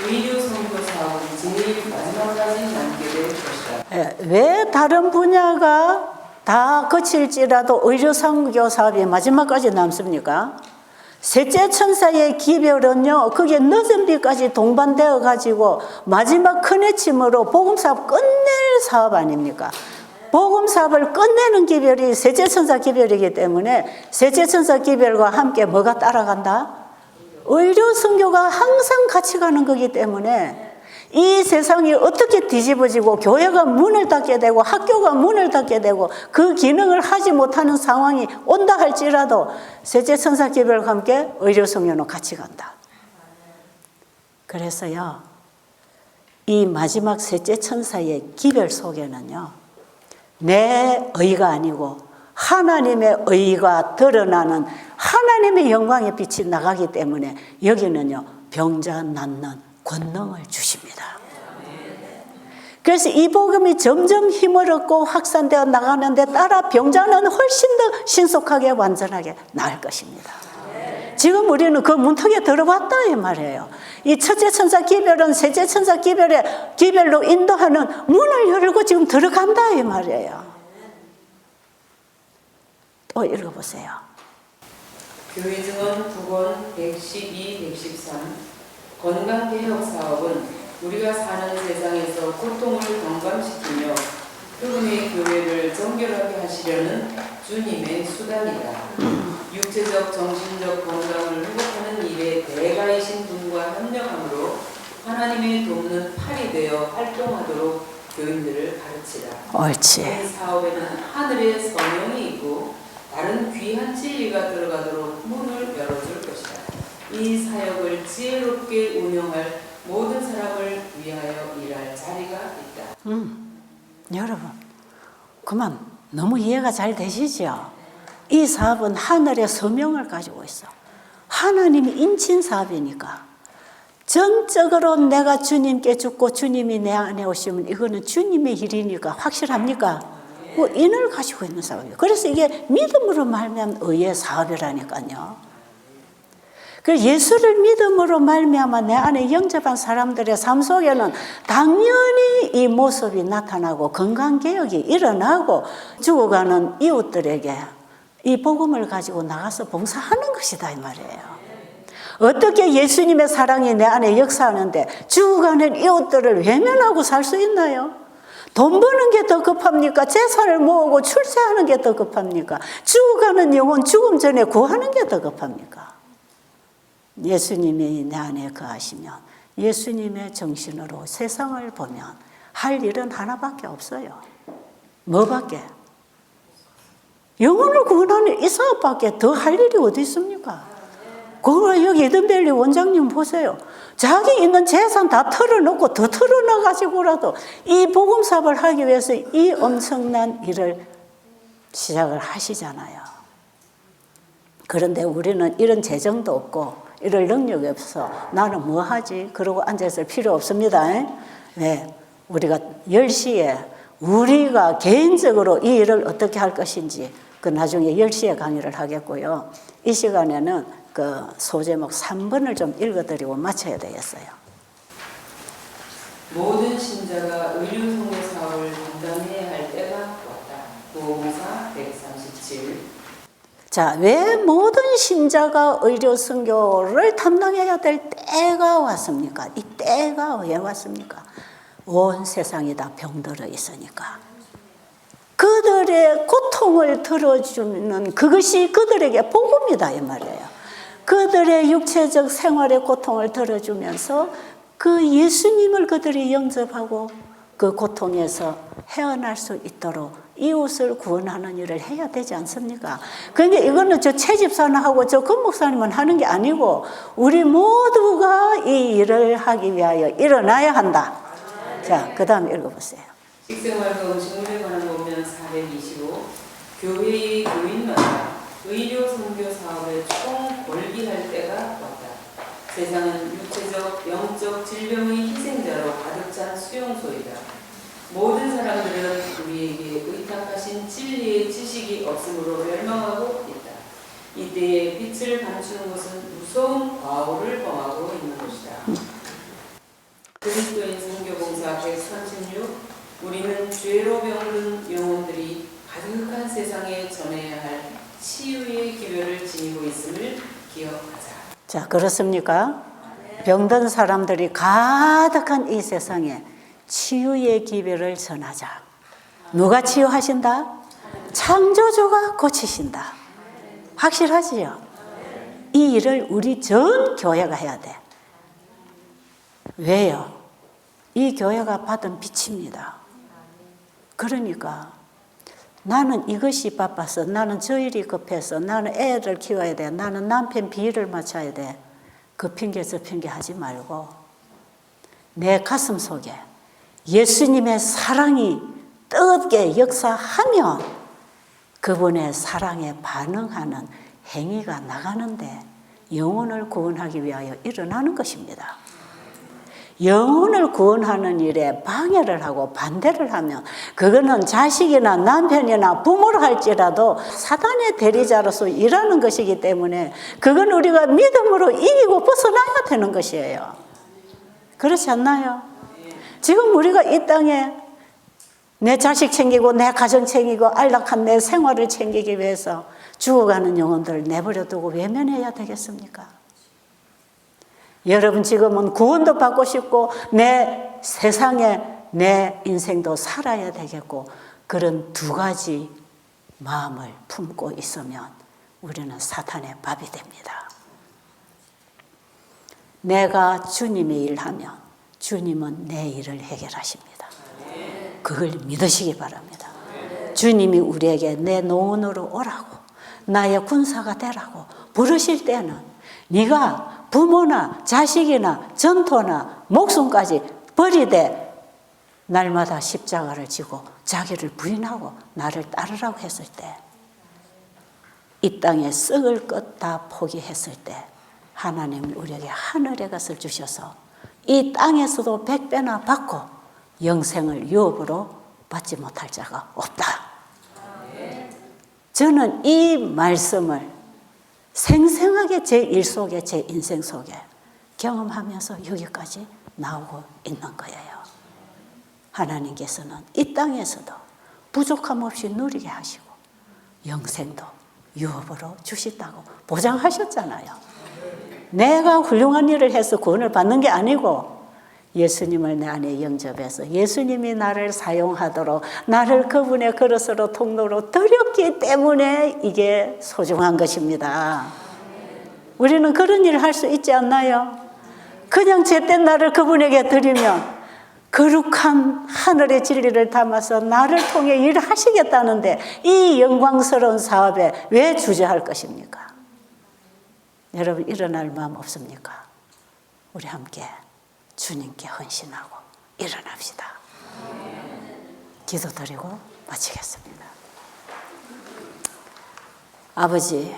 의료 선교 사업은 제일 마지막까지 남게 될 것이다. 왜 다른 분야가 다 그칠지라도 의료 선교 사업이 마지막까지 남습니까? 셋째 천사의 기별은요, 그게 늦은 비까지 동반되어 가지고 마지막 큰 외침으로 복음 사업 끝낼 사업 아닙니까? 복음 사업을 끝내는 기별이 셋째 천사 기별이기 때문에 셋째 천사 기별과 함께 뭐가 따라간다? 의료 선교가 항상 같이 가는 거기 때문에 이 세상이 어떻게 뒤집어지고 교회가 문을 닫게 되고 학교가 문을 닫게 되고 그 기능을 하지 못하는 상황이 온다 할지라도 셋째 천사 기별과 함께 의료성교는 같이 간다. 그래서요, 이 마지막 셋째 천사의 기별 속에는요, 내 의가 아니고 하나님의 의가 드러나는 하나님의 영광의 빛이 나가기 때문에 여기는요, 병자 낫는 권능을 주십니다. 그래서 이 복음이 점점 힘을 얻고 확산되어 나가는데 따라 병자는 훨씬 더 신속하게 완전하게 나을 것입니다. 지금 우리는 그 문턱에 들어왔다 이 말이에요. 이 첫째 천사 기별은 셋째 천사 기별로 인도하는 문을 열고 지금 들어간다 이 말이에요. 또 읽어보세요. 교회 증언 9권 112, 113 건강개혁 사업은 우리가 사는 세상에서 고통을 경감시키며 그분의 교회를 정결하게 하시려는 주님의 수단이다. 육체적, 정신적 건강을 회복하는 일에 대가이신 분과 협력함으로 하나님의 돕는 팔이 되어 활동하도록 교인들을 가르치라. 옳지. 이 사업에는 하늘의 성령이 있고 다른 귀한 진리가 들어가도록 문을 열어줄 것이다. 이 사역을 지혜롭게 운영할 모든 사람을 위하여 일할 자리가 있다. 여러분, 그만 너무 이해가 잘 되시죠? 이 사업은 하늘의 서명을 가지고 있어. 하나님이 인친 사업이니까 전적으로 내가 주님께 죽고 주님이 내 안에 오시면 이거는 주님의 일이니까 확실합니까? 그 인을 가지고 있는 사업이에요. 그래서 이게 믿음으로 말미암은 의의 사업이라니까요. 그 예수를 믿음으로 말미암아 내 안에 영접한 사람들의 삶 속에는 당연히 이 모습이 나타나고 건강개혁이 일어나고 죽어가는 이웃들에게 이 복음을 가지고 나가서 봉사하는 것이다 이 말이에요. 어떻게 예수님의 사랑이 내 안에 역사하는데 죽어가는 이웃들을 외면하고 살 수 있나요? 돈 버는 게 더 급합니까? 재산을 모으고 출세하는 게 더 급합니까? 죽어가는 영혼 죽음 전에 구하는 게 더 급합니까? 예수님이 내 안에 거하시면 예수님의 정신으로 세상을 보면 할 일은 하나밖에 없어요. 뭐밖에? 영혼을 구원하는 이 사업밖에 더 할 일이 어디 있습니까? 그거 여기 이든벨리 원장님 보세요. 자기 있는 재산 다 털어놓고 더 털어놔가지고라도 이 복음 사업을 하기 위해서 이 엄청난 일을 시작을 하시잖아요. 그런데 우리는 이런 재정도 없고 이럴 능력이 없어. 나는 뭐 하지? 그러고 앉아있을 필요 없습니다. 네, 우리가 10시에 우리가 개인적으로 이 일을 어떻게 할 것인지 그 나중에 10시에 강의를 하겠고요. 이 시간에는 그 소제목 3번을 좀 읽어드리고 마쳐야 되겠어요. 모든 신자가 의료송교 사업을 담당해야 할 때가 왔다. 보험사 137. 자, 왜 모든 신자가 의료 선교를 담당해야 될 때가 왔습니까? 이 때가 왜 왔습니까? 온 세상이 다 병들어 있으니까. 그들의 고통을 들어주는 그것이 그들에게 복음이다 이 말이에요. 그들의 육체적 생활의 고통을 들어주면서 그 예수님을 그들이 영접하고 그 고통에서 헤어날 수 있도록 이웃을 구원하는 일을 해야 되지 않습니까? 그러니까 이거는 저 최 집사님하고 저 권 목사님만 하는 게 아니고 우리 모두가 이 일을 하기 위하여 일어나야 한다. 자, 그 다음 읽어보세요. 식생활과 음식물에 관한 보면 425. 교회의 교인마다 의료 선교 사업에 총 골기할 때가 왔다. 세상은 육체적, 영적 질병의 희생자로 가득 찬 수용소이다. 모든 사람들은 우리에게 의탁하신 진리의 지식이 없으므로 멸망하고 있다. 이때에 빛을 감추는 것은 무서운 과오를 범하고 있는 것이다. 그리스도인 선교봉사 136. 우리는 죄로 병든 영혼들이 가득한 세상에 전해야 할 치유의 기별을 지니고 있음을 기억하자. 자, 그렇습니까? 병든 사람들이 가득한 이 세상에 치유의 기별을 전하자. 누가 치유하신다? 창조주가 고치신다. 확실하지요? 이 일을 우리 전 교회가 해야 돼. 왜요? 이 교회가 받은 빛입니다. 그러니까 나는 이것이 바빠서, 나는 저 일이 급해서, 나는 애를 키워야 돼, 나는 남편 비위를 맞춰야 돼, 그 핑계 저 핑계 하지 말고 내 가슴 속에 예수님의 사랑이 뜨겁게 역사하면 그분의 사랑에 반응하는 행위가 나가는데 영혼을 구원하기 위하여 일어나는 것입니다. 영혼을 구원하는 일에 방해를 하고 반대를 하면 그거는 자식이나 남편이나 부모를 할지라도 사단의 대리자로서 일하는 것이기 때문에 그건 우리가 믿음으로 이기고 벗어나야 되는 것이에요. 그렇지 않나요? 지금 우리가 이 땅에 내 자식 챙기고 내 가정 챙기고 안락한 내 생활을 챙기기 위해서 죽어가는 영혼들을 내버려 두고 외면해야 되겠습니까? 여러분 지금은 구원도 받고 싶고 내 세상에 내 인생도 살아야 되겠고 그런 두 가지 마음을 품고 있으면 우리는 사탄의 밥이 됩니다. 내가 주님의 일을 하면 주님은 내 일을 해결하십니다. 그걸 믿으시기 바랍니다. 주님이 우리에게 내 노원으로 오라고 나의 군사가 되라고 부르실 때는 네가 부모나 자식이나 전토나 목숨까지 버리되 날마다 십자가를 지고 자기를 부인하고 나를 따르라고 했을 때 이 땅에 썩을 것 다 포기했을 때 하나님은 우리에게 하늘의 것을 주셔서 이 땅에서도 100배나 받고 영생을 유업으로 받지 못할 자가 없다. 저는 이 말씀을 생생하게 제 일 속에 제 인생 속에 경험하면서 여기까지 나오고 있는 거예요. 하나님께서는 이 땅에서도 부족함 없이 누리게 하시고 영생도 유업으로 주신다고 보장하셨잖아요. 내가 훌륭한 일을 해서 구원을 받는 게 아니고 예수님을 내 안에 영접해서 예수님이 나를 사용하도록 나를 그분의 그릇으로 통로로 드렸기 때문에 이게 소중한 것입니다. 우리는 그런 일을 할 수 있지 않나요? 그냥 제때 나를 그분에게 드리면 거룩한 하늘의 진리를 담아서 나를 통해 일을 하시겠다는데 이 영광스러운 사업에 왜 주저할 것입니까? 여러분 일어날 마음 없습니까? 우리 함께 주님께 헌신하고 일어납시다. 기도드리고 마치겠습니다. 아버지,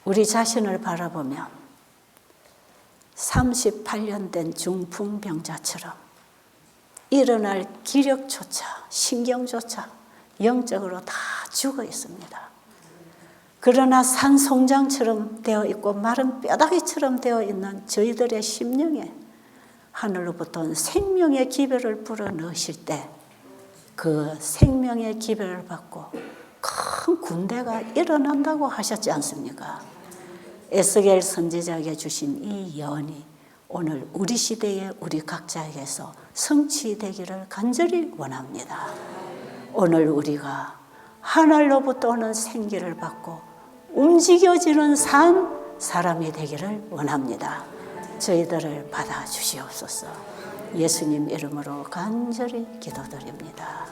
우리 자신을 바라보면 38년 된 중풍병자처럼 일어날 기력조차 신경조차 영적으로 다 죽어 있습니다. 그러나 산송장처럼 되어 있고 마른 뼈다귀처럼 되어 있는 저희들의 심령에 하늘로부터 온 생명의 기별을 불어 넣으실 때 그 생명의 기별을 받고 큰 군대가 일어난다고 하셨지 않습니까? 에스겔 선지자에게 주신 이 예언이 오늘 우리 시대에 우리 각자에게서 성취되기를 간절히 원합니다. 오늘 우리가 하늘로부터 오는 생기를 받고 움직여지는 사람이 되기를 원합니다. 저희들을 받아주시옵소서. 예수님 이름으로 간절히 기도드립니다.